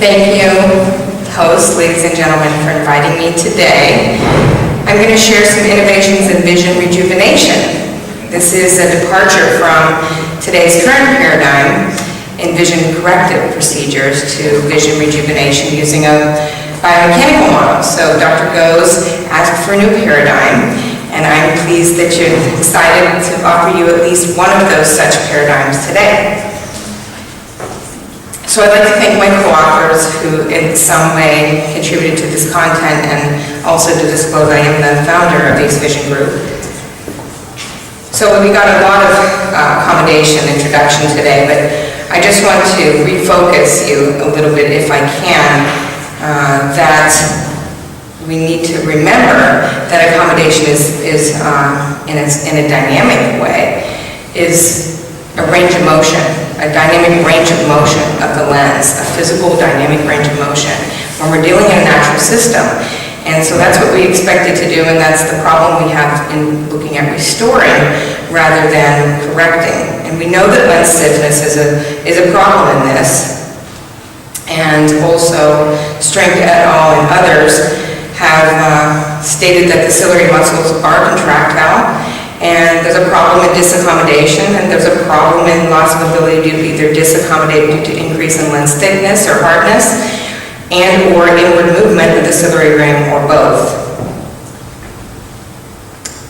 Thank you, hosts, ladies and gentlemen, for inviting me today. I'm going to share some innovations in vision rejuvenation. This is a departure from today's current paradigm in vision corrective procedures to vision rejuvenation using a biomechanical model. So Dr. Goes asked for a new paradigm, and I'm pleased that you're excited to offer you at least one of those such paradigms today. So I'd like to thank my co-authors who in some way contributed to this content, and also to disclose I am the founder of Ace Vision Group. So we got a lot of accommodation introduction today, but I just want to refocus you a little bit, if I can, that we need to remember that accommodation is in a dynamic way, is a range of motion, a dynamic range of motion of the lens, a physical dynamic range of motion when we're dealing in a natural system. And so that's what we expected to do, and that's the problem we have in looking at restoring rather than correcting. And we know that lens stiffness is a problem in this. And also, Strength et al. And others have stated that the ciliary muscles are contractile, and there's a problem in disaccommodation, and there's a problem in loss of ability to either disaccommodate due to increase in lens thickness or hardness, and or inward movement of the ciliary ring, or both.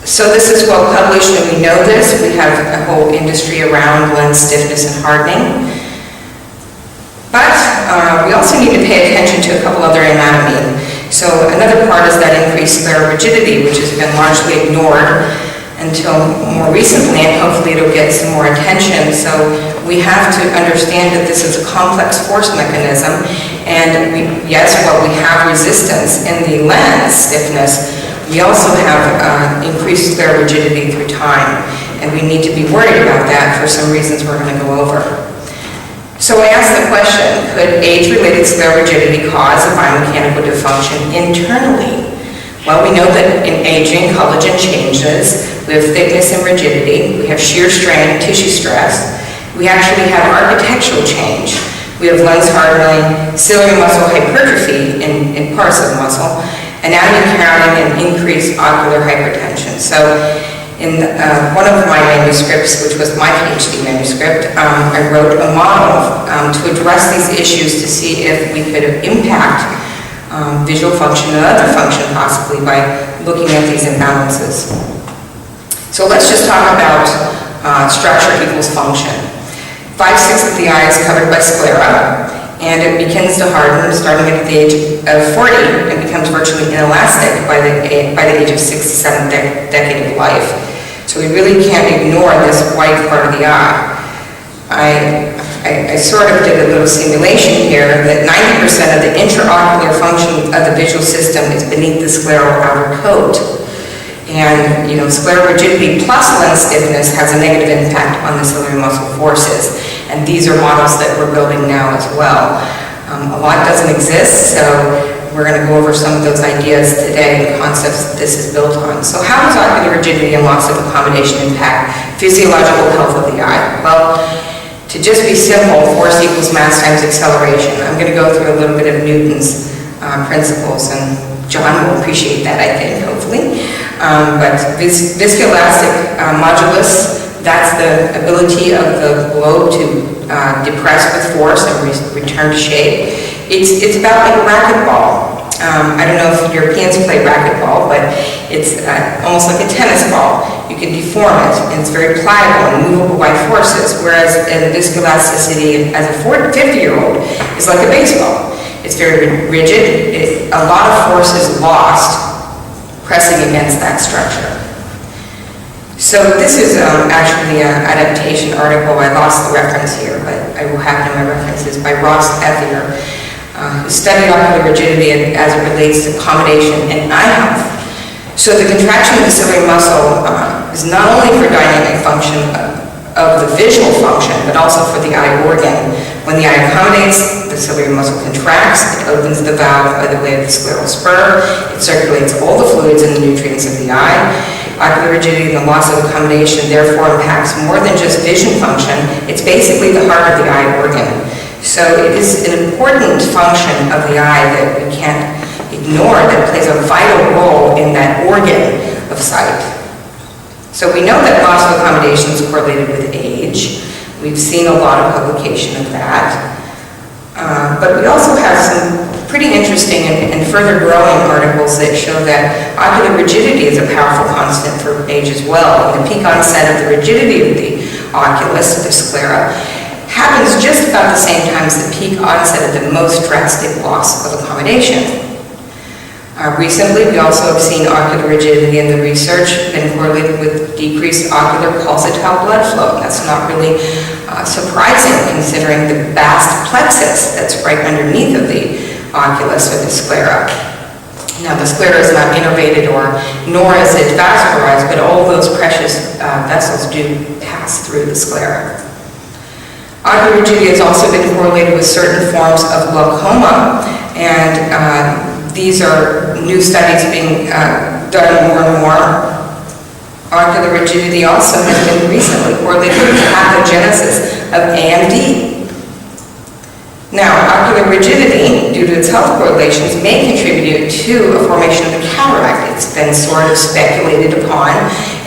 So this is well published, and we know this. We have a whole industry around lens stiffness and hardening. But we also need to pay attention to a couple other anatomy. So another part is that increased scleral rigidity, which has been largely ignored until more recently, and hopefully it'll get some more attention. So we have to understand that this is a complex force mechanism, and yes, while we have resistance in the lens stiffness, we also have increased scleral rigidity through time, and we need to be worried about that for some reasons we're going to go over. So I asked the question, could age-related scleral rigidity cause a biomechanical dysfunction internally? Well, we know that in aging, collagen changes. We have thickness and rigidity. We have shear strain, tissue stress. We actually have architectural change. We have lens hardening, ciliary muscle hypertrophy in parts of the muscle, anatomy crowding, and increased ocular hypertension. So in one of my manuscripts, which was my PhD manuscript, I wrote a model to address these issues to see if we could impact visual function and other function possibly by looking at these imbalances. So let's just talk about structure equals function. 5/6 of the eye is covered by sclera, and it begins to harden starting at the age of 40 and becomes virtually inelastic by the age of 6 to 7 decade of life. So we really can't ignore this white part of the eye. I sort of did a little simulation here that 90% of the intraocular function of the visual system is beneath the scleral outer coat. And, you know, scleral rigidity plus lens stiffness has a negative impact on the ciliary muscle forces. And these are models that we're building now as well. A lot doesn't exist, so we're going to go over some of those ideas today and concepts that this is built on. So how does ocular rigidity and loss of accommodation impact physiological health of the eye? Well, to just be simple, force equals mass times acceleration. I'm going to go through a little bit of Newton's principles, and John will appreciate that, I think, hopefully. But viscoelastic modulus, that's the ability of the globe to depress with force and return to shape. It's about like a racquetball. I don't know if Europeans play racquetball, but it's almost like a tennis ball. You can deform it, and it's very pliable and movable by forces, whereas in viscoelasticity as a 50-year-old is like a baseball. It's very rigid. A lot of force is lost pressing against that structure. So this is actually an adaptation article. I lost the reference here, but I will have it in my references, by Ross Ethier, who studied ocular rigidity as it relates to accommodation and eye health. So the contraction of the ciliary muscle is not only for dynamic function of the visual function, but also for the eye organ. When the eye accommodates, the ciliary muscle contracts, it opens the valve by the way of the scleral spur, it circulates all the fluids and the nutrients of the eye. Ocular rigidity and the loss of accommodation therefore impacts more than just vision function. It's basically the heart of the eye organ. So it is an important function of the eye that we can't ignore, that plays a vital role in that organ of sight. So we know that loss of accommodation is correlated with age. We've seen a lot of publication of that. But we also have some pretty interesting and further growing articles that show that ocular rigidity is a powerful constant for age as well. And the peak onset of the rigidity of the oculus, the sclera, happens just about the same time as the peak onset of the most drastic loss of accommodation. Recently, we also have seen ocular rigidity in the research been correlated with decreased ocular pulsatile blood flow. That's not really surprising considering the vast plexus that's right underneath of the oculus or the sclera. Now, the sclera is not innervated nor is it vascularized, but all those precious vessels do pass through the sclera. Ocular rigidity has also been correlated with certain forms of glaucoma, and these are new studies being done more and more. Ocular rigidity also has been recently correlated with the pathogenesis of AMD. Now, ocular rigidity, due to its health correlations, may contribute to a formation of a cataract. It's been sort of speculated upon.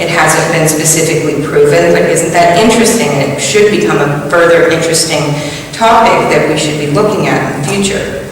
It hasn't been specifically proven, but isn't that interesting? And it should become a further interesting topic that we should be looking at in the future.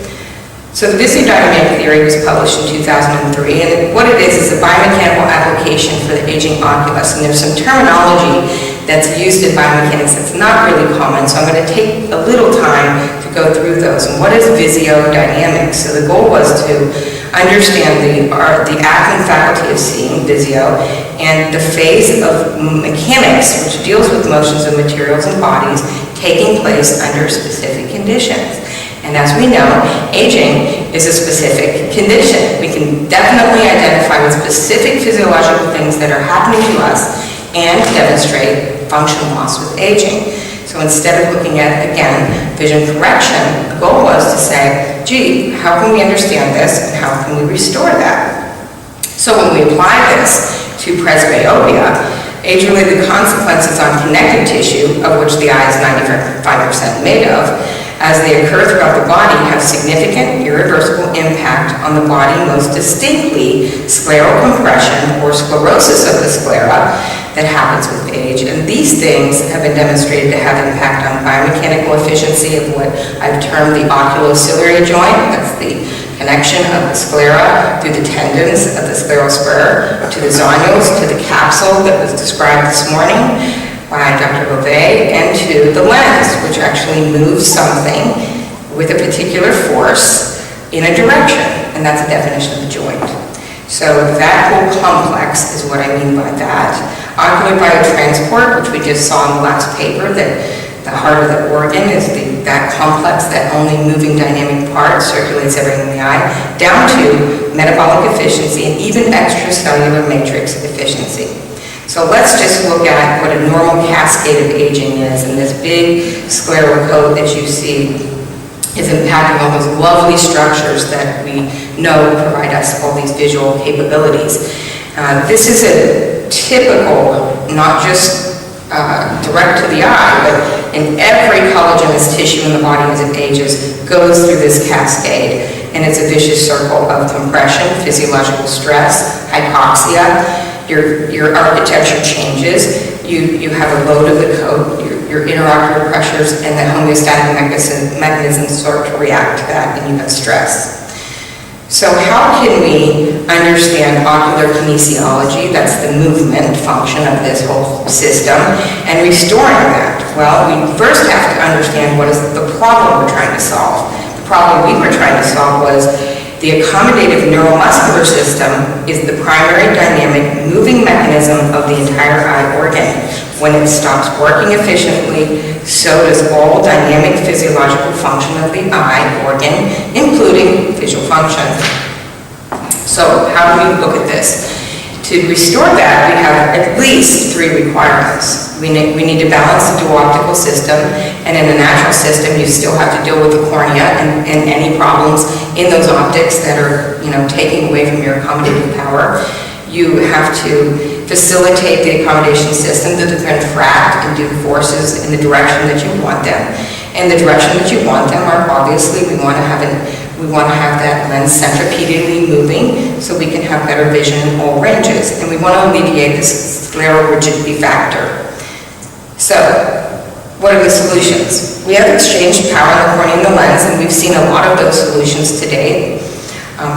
So the visiodynamic theory was published in 2003, and what it is a biomechanical application for the aging oculus. And there's some terminology that's used in biomechanics that's not really common, so I'm going to take a little time to go through those. And what is visiodynamics? So the goal was to understand the acting faculty of seeing, visio, and the phase of mechanics, which deals with motions of materials and bodies taking place under specific conditions. And as we know, aging is a specific condition. We can definitely identify with specific physiological things that are happening to us and demonstrate function loss with aging. So instead of looking at, again, vision correction, the goal was to say, gee, how can we understand this and how can we restore that? So when we apply this to presbyopia, age-related consequences on connective tissue, of which the eye is 95% made of, as they occur throughout the body, have significant irreversible impact on the body, most distinctly scleral compression or sclerosis of the sclera that happens with age. And these things have been demonstrated to have impact on biomechanical efficiency of what I've termed the oculociliary joint. That's the connection of the sclera through the tendons of the scleral spur to the zonules, to the capsule that was described this morning by Dr. Beauvais, and to the lens, which actually moves something with a particular force in a direction, and that's a definition of the joint. So that whole complex is what I mean by that. Ocular biotransport, which we just saw in the last paper, that the heart of the organ is that complex, that only moving dynamic part circulates everything in the eye, down to metabolic efficiency and even extracellular matrix efficiency. So let's just look at what a normal cascade of aging is, and this big scleral coat that you see is impacting all those lovely structures that we know provide us all these visual capabilities. This is a typical, not just direct to the eye, but in every collagenous tissue in the body as it ages goes through this cascade, and it's a vicious circle of compression, physiological stress, hypoxia. Your architecture changes, you have a load of the coat, your interocular pressures and the homeostatic mechanisms sort to react to that, and you have stress. So how can we understand ocular kinesiology, that's the movement function of this whole system, and restoring that? Well, we first have to understand what is the problem we're trying to solve. The problem we were trying to solve was the accommodative neuromuscular system is the primary dynamic moving mechanism of the entire eye organ. When it stops working efficiently, so does all dynamic physiological function of the eye organ, including visual function. So how do we look at this? To restore that, we have at least 3 requirements. We need to balance the dual optical system, and in a natural system, you still have to deal with the cornea and any problems in those optics that are, taking away from your accommodative power. You have to facilitate the accommodation system to contract and do forces in the direction that you want them. And the direction that you want them are obviously we want to have that lens centripetally moving so we can have better vision in all ranges, and we want to alleviate this scleral rigidity factor. So, what are the solutions? We have exchanged power in the cornea and the lens, and we've seen a lot of those solutions today.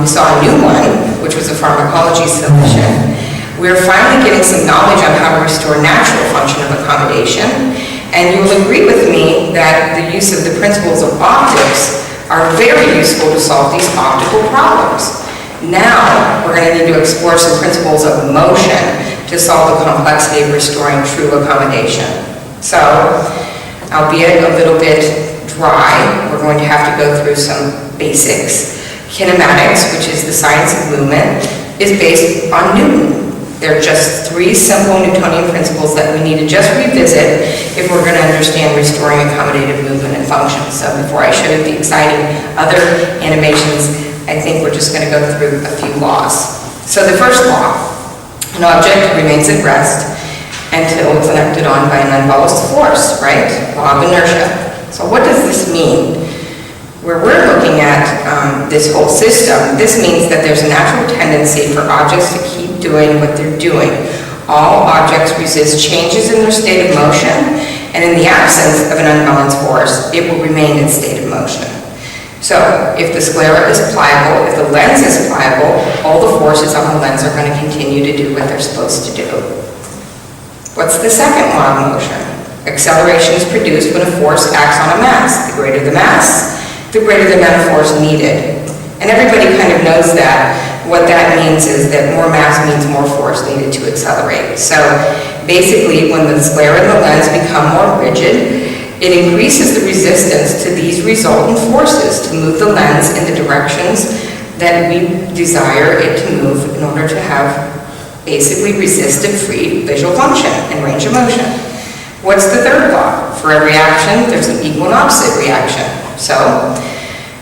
We saw a new one, which was a pharmacology solution. We're finally getting some knowledge on how to restore natural function of accommodation, and you will agree with me that the use of the principles of optics are very useful to solve these optical problems. Now, we're going to need to explore some principles of motion to solve the complexity of restoring true accommodation. So, albeit a little bit dry, we're going to have to go through some basics. Kinematics, which is the science of movement, is based on Newton. They're just 3 simple Newtonian principles that we need to just revisit if we're going to understand restoring accommodative movement and function. So before I show you the exciting other animations, I think we're just going to go through a few laws. So the first law, an object remains at rest until it's acted on by an unbalanced force, right? Law of inertia. So what does this mean? Where we're looking at this whole system, this means that there's a natural tendency for objects to keep doing what they're doing. All objects resist changes in their state of motion, and in the absence of an unbalanced force, it will remain in state of motion. So, if the sclera is pliable, if the lens is pliable, all the forces on the lens are going to continue to do what they're supposed to do. What's the second law of motion? Acceleration is produced when a force acts on a mass. The greater the mass, the greater the amount of force needed. And everybody kind of knows that. What that means is that more mass means more force needed to accelerate. So basically, when the sclera and the lens become more rigid, it increases the resistance to these resultant forces to move the lens in the directions that we desire it to move in order to have basically resistive-free visual function and range of motion. What's the third law? For every action, there's an equal and opposite reaction. So,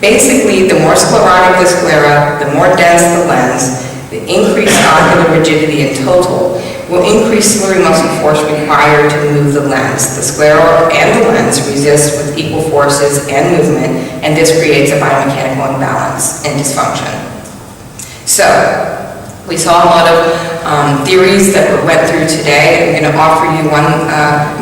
basically, the more sclerotic the sclera, the more dense the lens, the increased ocular rigidity in total will increase slurry muscle force required to move the lens. The sclera and the lens resist with equal forces and movement, and this creates a biomechanical imbalance and dysfunction. So, we saw a lot of theories that we went through today. I'm going to offer you one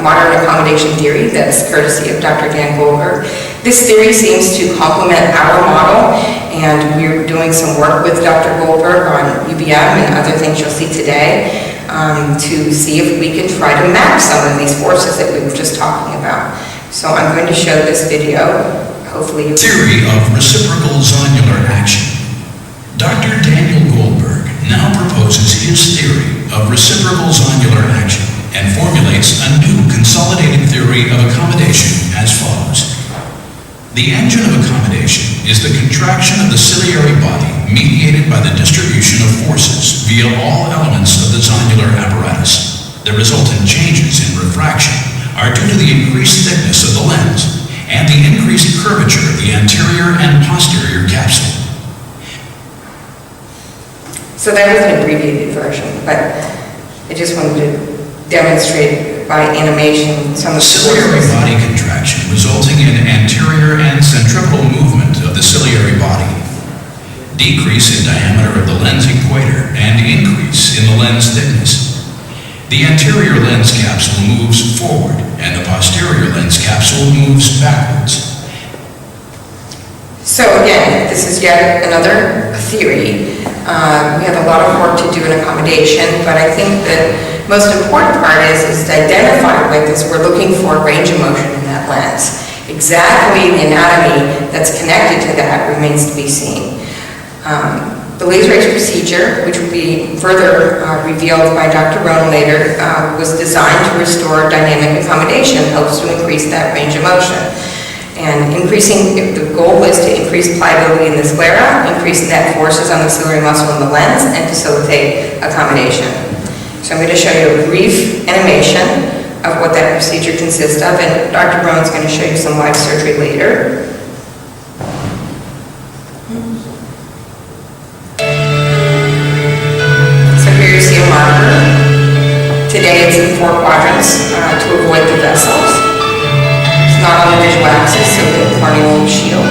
modern accommodation theory that's courtesy of Dr. Dan Goldberg. This theory seems to complement our model, and we're doing some work with Dr. Goldberg on UBM and other things you'll see today to see if we can try to map some of these forces that we were just talking about. So I'm going to show this video. Hopefully Theory of reciprocal zonular action. Dr. Daniel Goldberg now proposes his theory of reciprocal zonular action and formulates a new consolidated theory of accommodation as follows. The engine of accommodation is the contraction of the ciliary body mediated by the distribution of forces via all elements of the zonular apparatus. The resultant changes in refraction are due to the increased thickness of the lens and the increased curvature of the anterior and posterior capsule. So that was an abbreviated version, but I just wanted to demonstrate by animation some of the ciliary body contraction resulting in anterior and centripetal movement of the ciliary body, decrease in diameter of the lens equator, and increase in the lens thickness. The anterior lens capsule moves forward and the posterior lens capsule moves backwards. So again, this is yet another theory. We have a lot of work to do in accommodation, but I think the most important part is to identify with is we're looking for range of motion in that lens. Exactly the anatomy that's connected to that remains to be seen. The LaserACE procedure, which will be further revealed by Dr. Rohn later, was designed to restore dynamic accommodation, helps to increase that range of motion. And the goal is to increase pliability in the sclera, increase net forces on the ciliary muscle in the lens, and facilitate accommodation. So I'm going to show you a brief animation of what that procedure consists of, and Dr. Rohn's going to show you some live surgery later. So here you see a marker. Today it's in 4 quadrants to avoid the vessels. It's not on the visual axis, so the corneal shield.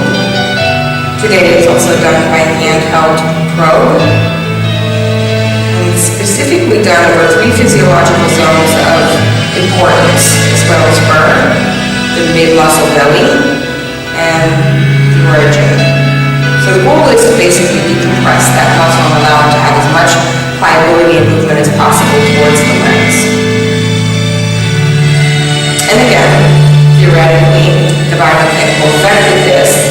Today it's also done by handheld probe. And specifically done over 3 physiological zones of importance, as well as burn, the mid-muscle belly, and the origin. So the goal is to basically decompress that muscle and allow it to have as much pliability and movement as possible towards the lens. And again, theoretically, the biomechanical effect of this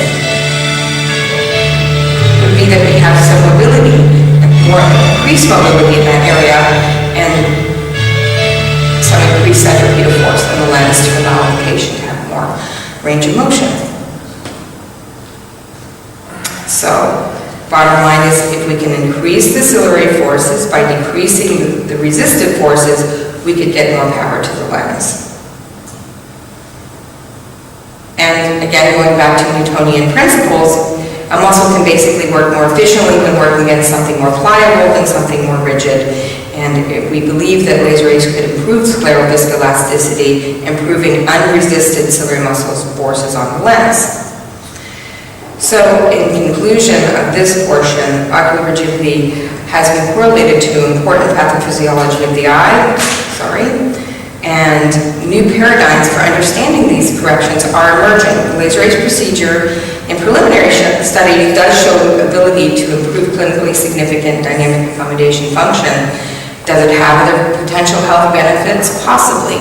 would be that we have some mobility, more increased mobility in that area, and some increased centripetal force in the lens to allow the patient to have more range of motion. So, bottom line is, if we can increase the ciliary forces by decreasing the resistive forces, we could get more power to the lens. And again, going back to Newtonian principles, a muscle can basically work more efficiently when working against something more pliable than something more rigid. And we believe that LaserACE could improve scleral viscoelasticity, improving unresisted ciliary muscle forces on the lens. So, in conclusion of this portion, ocular rigidity has been correlated to important pathophysiology of the eye, and new paradigms for understanding these corrections are emerging. The LaserACE procedure in preliminary studies does show the ability to improve clinically significant dynamic accommodation function. Does it have other potential health benefits? Possibly.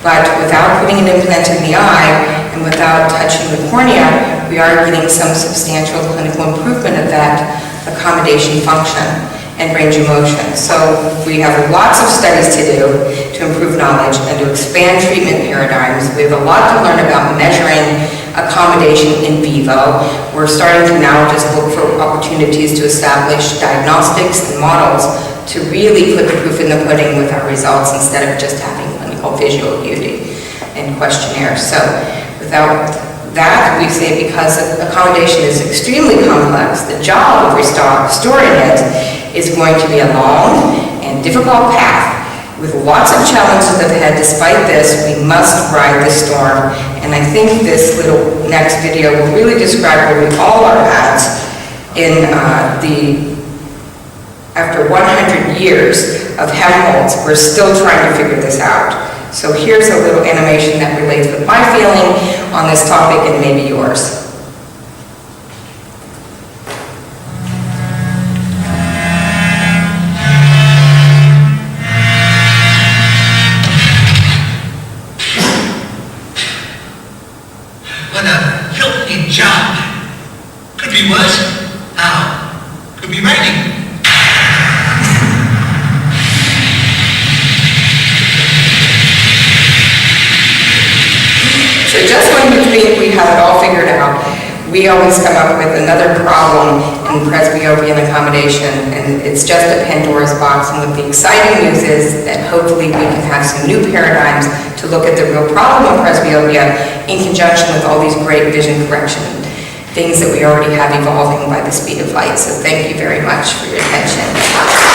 But without putting an implant in the eye and without touching the cornea, we are getting some substantial clinical improvement of that accommodation function and range of motion. So we have lots of studies to do to improve knowledge and to expand treatment paradigms. We have a lot to learn about measuring accommodation in vivo. We're starting to now just look for opportunities to establish diagnostics and models to really put the proof in the pudding with our results instead of just having clinical visual acuity and questionnaires. So without that, we say because accommodation is extremely complex, the job of restoring it is going to be a long and difficult path with lots of challenges ahead. Despite this, we must ride the storm. And I think this little next video will really describe where we all are at in after 100 years of Helmholtz, we're still trying to figure this out. So here's a little animation that relates with my feeling on this topic and maybe yours. What a filthy job. Could be worse. How? Could be raining. So just when we think we have it all figured out, we always come up with another problem in presbyopia and accommodation, and it's just a Pandora's box. And what the exciting news is that hopefully we can have some new paradigms to look at the real problem of presbyopia in conjunction with all these great vision correction things that we already have evolving by the speed of light. So thank you very much for your attention.